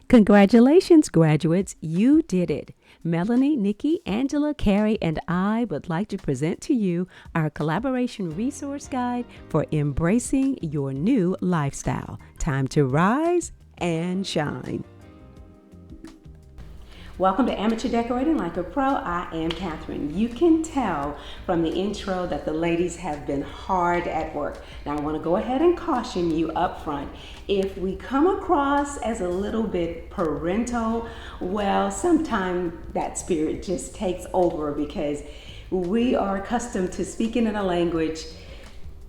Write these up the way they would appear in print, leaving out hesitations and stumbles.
Congratulations, graduates. You did it. Melanie, Nikki, Angela, Carrie, and I would like to present to you our collaboration resource guide for embracing your new lifestyle. Time to rise and shine. Welcome to Amateur Decorating Like a Pro. I am Catherine. You can tell from the intro that the ladies have been hard at work. Now I want to go ahead and caution you up front. If we come across as a little bit parental, well, sometimes that spirit just takes over because we are accustomed to speaking in a language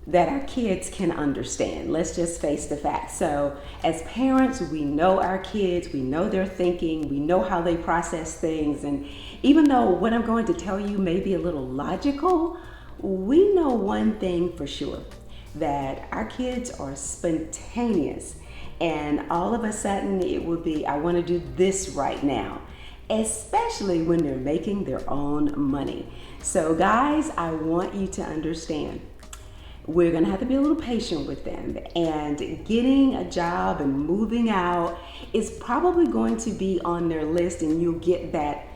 that our kids can understand. Let's just face the facts. So as parents, we know our kids, we know their thinking, we know how they process things. And even though what I'm going to tell you may be a little logical, we know one thing for sure, that our kids are spontaneous. And all of a sudden it would be, I want to do this right now, especially when they're making their own money. So guys, I want you to understand, we're going to have to be a little patient with them, and getting a job and moving out is probably going to be on their list, and you'll get that,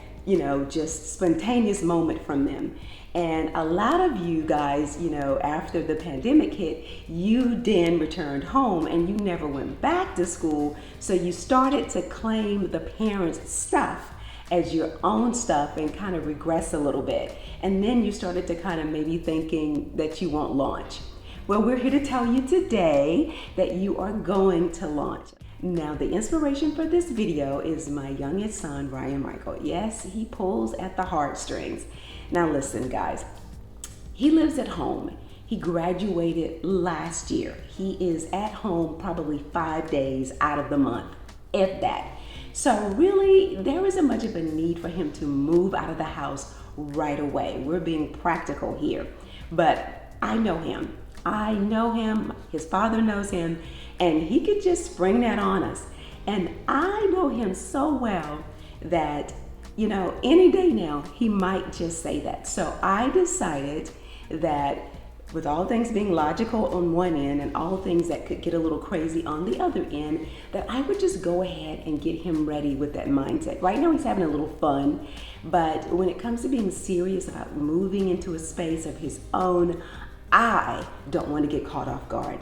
just spontaneous moment from them. And a lot of you guys, after the pandemic hit, you then returned home and you never went back to school. So you started to claim the parents' stuff as your own stuff and kind of regress a little bit. And then you started to kind of maybe thinking that you won't launch. Well, we're here to tell you today that you are going to launch. Now, the inspiration for this video is my youngest son, Ryan Michael. Yes, he pulls at the heartstrings. Now listen, guys, he lives at home. He graduated last year. He is at home probably 5 days out of the month, if that. So really, there isn't much of a need for him to move out of the house right away. We're being practical here. But I know him. His father knows him, and he could just spring that on us. And I know him so well that, any day now, he might just say that. So I decided that with all things being logical on one end and all things that could get a little crazy on the other end, that I would just go ahead and get him ready with that mindset. Right now he's having a little fun, but when it comes to being serious about moving into a space of his own, I don't want to get caught off guard.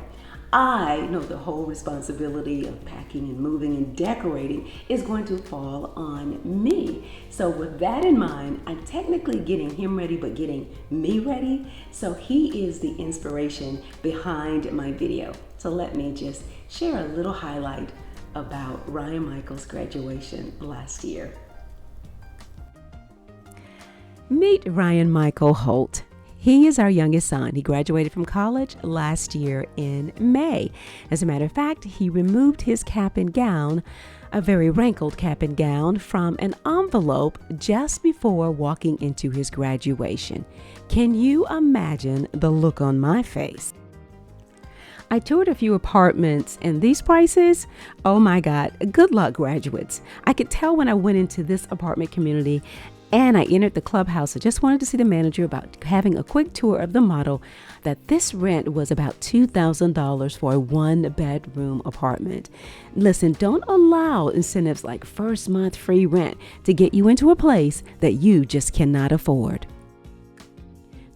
I know the whole responsibility of packing and moving and decorating is going to fall on me. So with that in mind, I'm technically getting him ready, but getting me ready. So he is the inspiration behind my video. So let me just share a little highlight about Ryan Michael's graduation last year. Meet Ryan Michael Holt. He is our youngest son. He graduated from college last year in May. As a matter of fact, he removed his cap and gown, a very wrinkled cap and gown, from an envelope just before walking into his graduation. Can you imagine the look on my face? I toured a few apartments, and these prices, oh my God, good luck, graduates. I could tell when I went into this apartment community and I entered the clubhouse. I just wanted to see the manager about having a quick tour of the model, that this rent was about $2,000 for a one-bedroom apartment. Listen, don't allow incentives like first month free rent to get you into a place that you just cannot afford.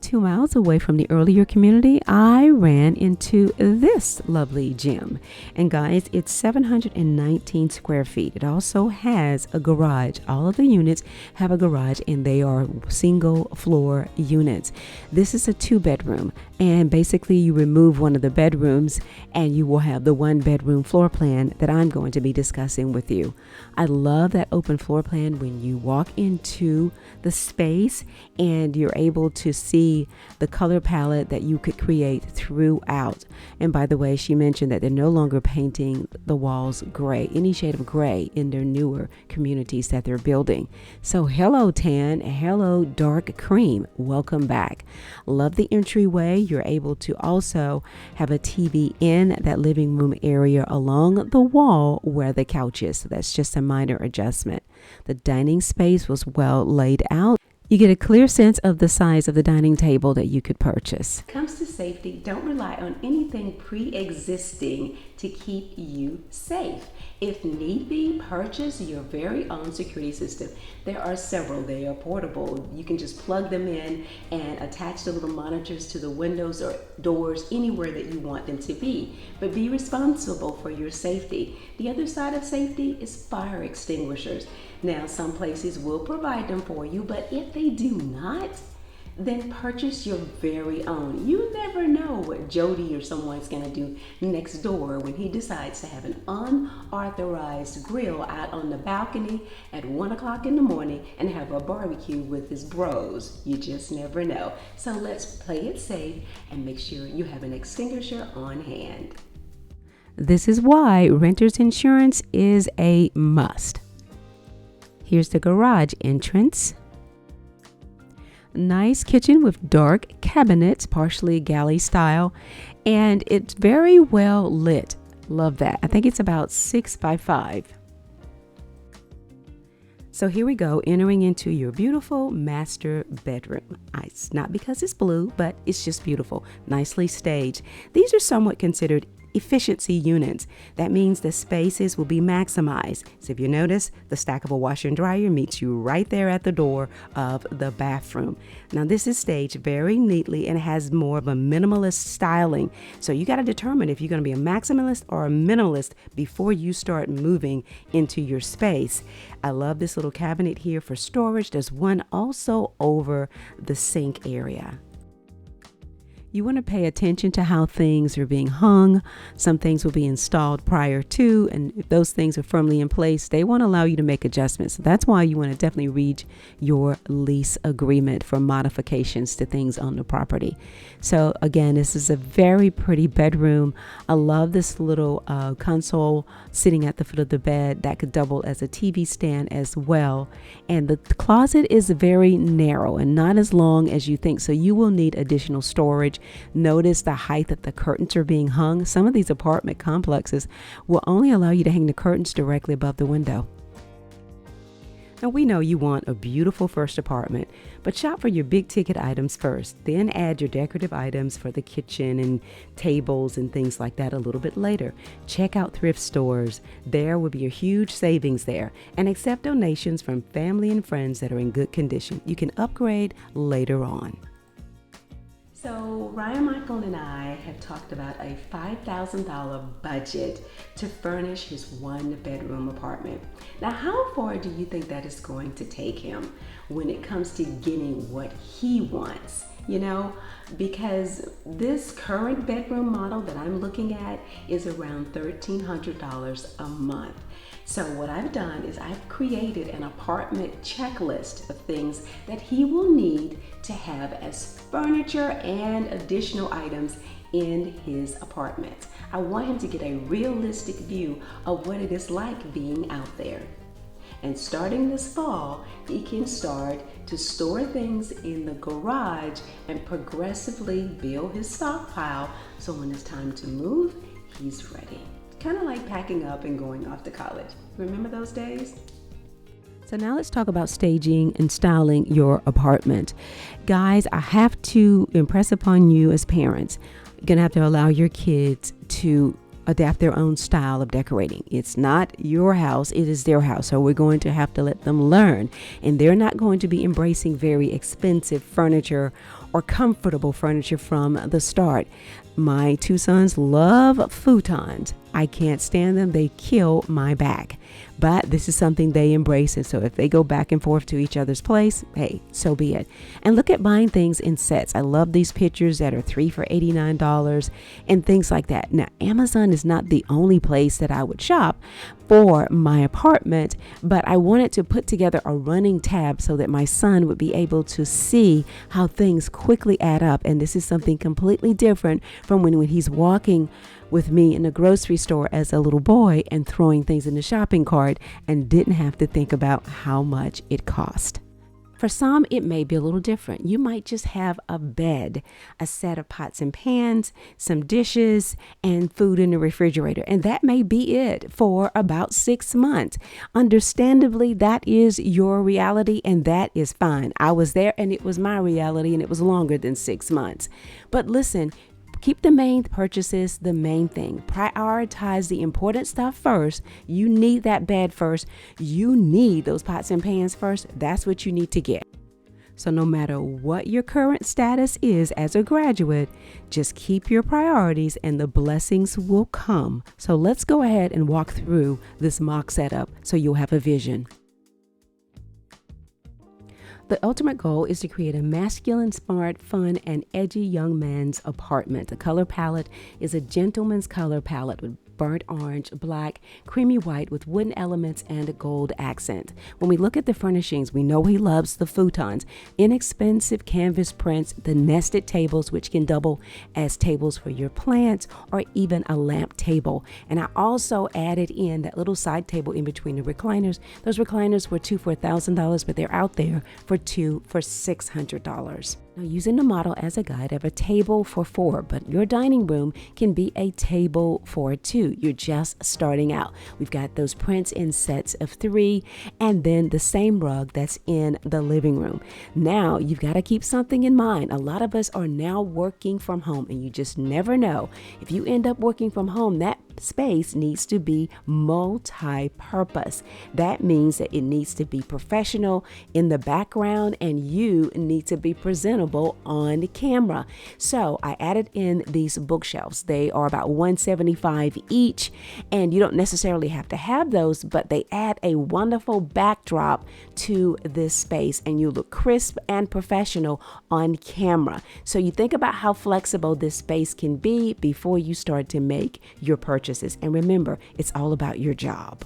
2 miles away from the earlier community, I ran into this lovely gym. And guys, it's 719 square feet. It also has a garage. All of the units have a garage, and they are single floor units. This is a 2-bedroom, and basically you remove one of the bedrooms and you will have the 1-bedroom floor plan that I'm going to be discussing with you. I love that open floor plan when you walk into the space and you're able to see the color palette that you could create throughout. And by the way, she mentioned that they're no longer painting the walls gray, any shade of gray, in their newer communities that they're building. So hello tan, hello dark cream, welcome back. Love the entryway. You're able to also have a TV in that living room area along the wall where the couch is. So that's just a minor adjustment. The dining space was well laid out. You get a clear sense of the size of the dining table that you could purchase. When it comes to safety, don't rely on anything pre-existing to keep you safe. If need be, purchase your very own security system. There are several. They are portable. You can just plug them in and attach the little monitors to the windows or doors anywhere that you want them to be. But be responsible for your safety. The other side of safety is fire extinguishers. Now, some places will provide them for you, but if they do not, then purchase your very own. You never know what Jody or someone's gonna do next door when he decides to have an unauthorized grill out on the balcony at 1 o'clock in the morning and have a barbecue with his bros. You just never know. So let's play it safe and make sure you have an extinguisher on hand. This is why renter's insurance is a must. Here's the garage entrance. Nice kitchen with dark cabinets, partially galley style, and it's very well lit. Love that. I think it's about 6 by 5. So here we go, entering into your beautiful master bedroom. It's not because it's blue, but it's just beautiful, nicely staged. These are somewhat considered efficiency units. That means the spaces will be maximized. So if you notice, the stackable washer and dryer meets you right there at the door of the bathroom. Now this is staged very neatly and has more of a minimalist styling. So you got to determine if you're going to be a maximalist or a minimalist before you start moving into your space. I love this little cabinet here for storage. There's one also over the sink area. You want to pay attention to how things are being hung. Some things will be installed prior to, and if those things are firmly in place, they won't allow you to make adjustments. So that's why you want to definitely read your lease agreement for modifications to things on the property. So again, this is a very pretty bedroom. I love this little console sitting at the foot of the bed that could double as a TV stand as well. And the closet is very narrow and not as long as you think, so you will need additional storage. Notice the height that the curtains are being hung. Some of these apartment complexes will only allow you to hang the curtains directly above the window. Now we know you want a beautiful first apartment, but shop for your big ticket items first, then add your decorative items for the kitchen and tables and things like that a little bit later. Check out thrift stores. There will be a huge savings there, and accept donations from family and friends that are in good condition. You can upgrade later on. So Ryan, Michael, and I have talked about a $5,000 budget to furnish his one-bedroom apartment. Now, how far do you think that is going to take him when it comes to getting what he wants? You know, because this current bedroom model that I'm looking at is around $1,300 a month. So what I've done is I've created an apartment checklist of things that he will need to have as furniture and additional items in his apartment. I want him to get a realistic view of what it is like being out there. And starting this fall, he can start to store things in the garage and progressively build his stockpile so when it's time to move, he's ready. Kind of like packing up and going off to college. Remember those days? So now let's talk about staging and styling your apartment. Guys, I have to impress upon you as parents, you're going to have to allow your kids to adapt their own style of decorating. It's not your house, it is their house. So we're going to have to let them learn. And they're not going to be embracing very expensive furniture or comfortable furniture from the start. My two sons love futons. I can't stand them. They kill my back. But this is something they embrace. And so if they go back and forth to each other's place, hey, so be it. And look at buying things in sets. I love these pictures that are 3 for $89 and things like that. Now, Amazon is not the only place that I would shop for my apartment, but I wanted to put together a running tab so that my son would be able to see how things quickly add up. And this is something completely different from when he's walking with me in the grocery store as a little boy and throwing things in the shopping cart and didn't have to think about how much it cost. For some, it may be a little different. You might just have a bed, a set of pots and pans, some dishes, and food in the refrigerator. And that may be it for about 6 months. Understandably, that is your reality, and that is fine. I was there, and it was my reality, and it was longer than 6 months. But listen, keep the main purchases the main thing. Prioritize the important stuff first. You need that bed first. You need those pots and pans first. That's what you need to get. So no matter what your current status is as a graduate, just keep your priorities and the blessings will come. So let's go ahead and walk through this mock setup so you'll have a vision. The ultimate goal is to create a masculine, smart, fun, and edgy young man's apartment. The color palette is a gentleman's color palette with burnt orange, black, creamy white with wooden elements and a gold accent. When we look at the furnishings, we know he loves the futons, inexpensive canvas prints, the nested tables, which can double as tables for your plants or even a lamp table. And I also added in that little side table in between the recliners. Those recliners were 2 for $1,000, but they're out there for 2 for $600. Now, using the model as a guide, I have a table for 4, but your dining room can be a table for 2. You're just starting out. We've got those prints in sets of 3, and then the same rug that's in the living room. Now, you've got to keep something in mind. A lot of us are now working from home, and you just never know. If you end up working from home, that space needs to be multi-purpose. That means that it needs to be professional in the background, and you need to be presentable on camera. So I added in these bookshelves. They are about $175 each, and you don't necessarily have to have those, but they add a wonderful backdrop to this space, and you look crisp and professional on camera. So you think about how flexible this space can be before you start to make your purchases. And remember, it's all about your job.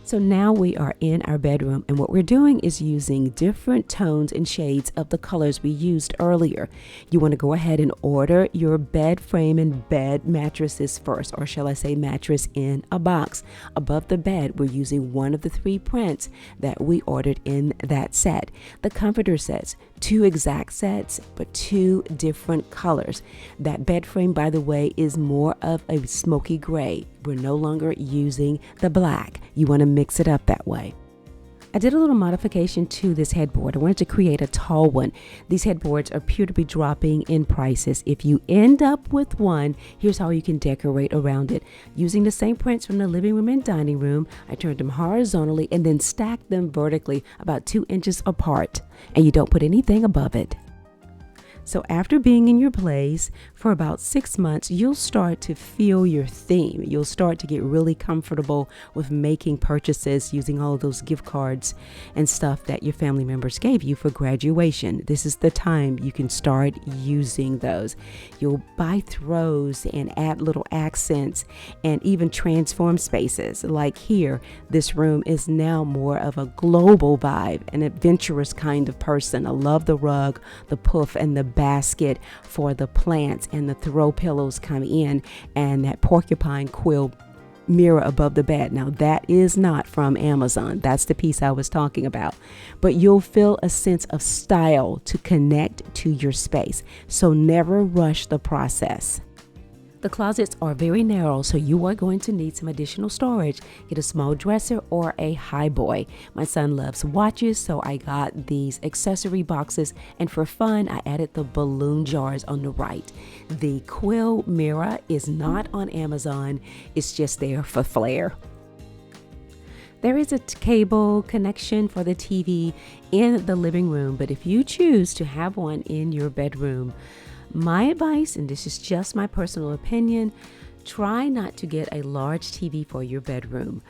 So now we are in our bedroom, and what we're doing is using different tones and shades of the colors we used earlier. You want to go ahead and order your bed frame and bed mattresses first, or shall I say mattress in a box. Above the bed, we're using one of the 3 prints that we ordered in that set. The comforter sets, 2 exact sets, but 2 different colors. That bed frame, by the way, is more of a smoky gray. We're no longer using the black. You want to mix it up that way. I did a little modification to this headboard. I wanted to create a tall one. These headboards appear to be dropping in prices. If you end up with one, here's how you can decorate around it. Using the same prints from the living room and dining room, I turned them horizontally and then stacked them vertically about 2 inches apart. And you don't put anything above it. So after being in your place for about 6 months, you'll start to feel your theme. You'll start to get really comfortable with making purchases using all of those gift cards and stuff that your family members gave you for graduation. This is the time you can start using those. You'll buy throws and add little accents and even transform spaces. Like here, this room is now more of a global vibe, an adventurous kind of person. I love the rug, the puff, and the basket for the plants, and the throw pillows come in, and that porcupine quill mirror above the bed. Now that is not from Amazon. That's the piece I was talking about. But you'll feel a sense of style to connect to your space. So never rush the process. The closets are very narrow, so you are going to need some additional storage. Get a small dresser or a high boy. My son loves watches, so I got these accessory boxes, and for fun, I added the balloon jars on the right. The quill mirror is not on Amazon. It's just there for flair. There is a cable connection for the TV in the living room, but if you choose to have one in your bedroom, my advice, and this is just my personal opinion, try not to get a large TV for your bedroom.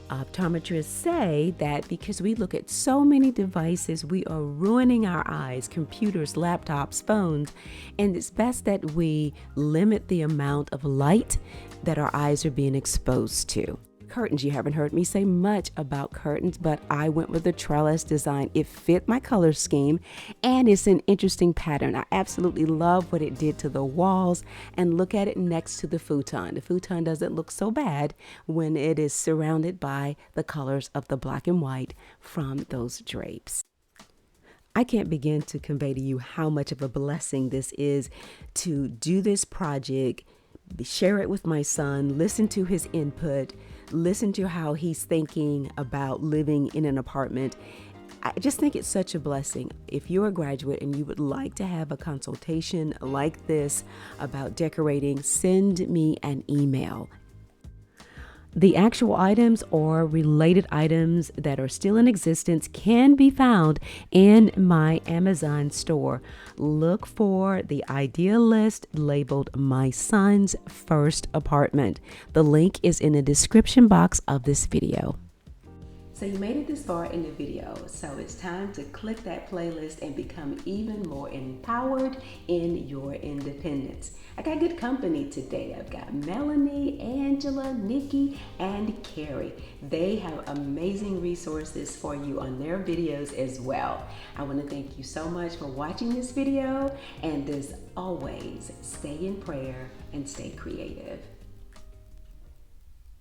Optometrists say that because we look at so many devices, we are ruining our eyes, computers, laptops, phones, and it's best that we limit the amount of light that our eyes are being exposed to. Curtains, you haven't heard me say much about curtains, but I went with the trellis design. It fit my color scheme, and it's an interesting pattern. I absolutely love what it did to the walls, and look at it next to the futon. The futon doesn't look so bad when it is surrounded by the colors of the black and white from those drapes. I can't begin to convey to you how much of a blessing this is to do this project, share it with my son, listen to his input, listen to how he's thinking about living in an apartment. I just think it's such a blessing. If you're a graduate and you would like to have a consultation like this about decorating, send me an email. The actual items or related items that are still in existence can be found in my Amazon store. Look for the idea list labeled My Son's First Apartment. The link is in the description box of this video. So you made it this far in the video, so it's time to click that playlist and become even more empowered in your independence. I got good company today. I've got Melanie, Angela, Nikki, and Carrie. They have amazing resources for you on their videos as well. I want to thank you so much for watching this video, and as always, stay in prayer and stay creative.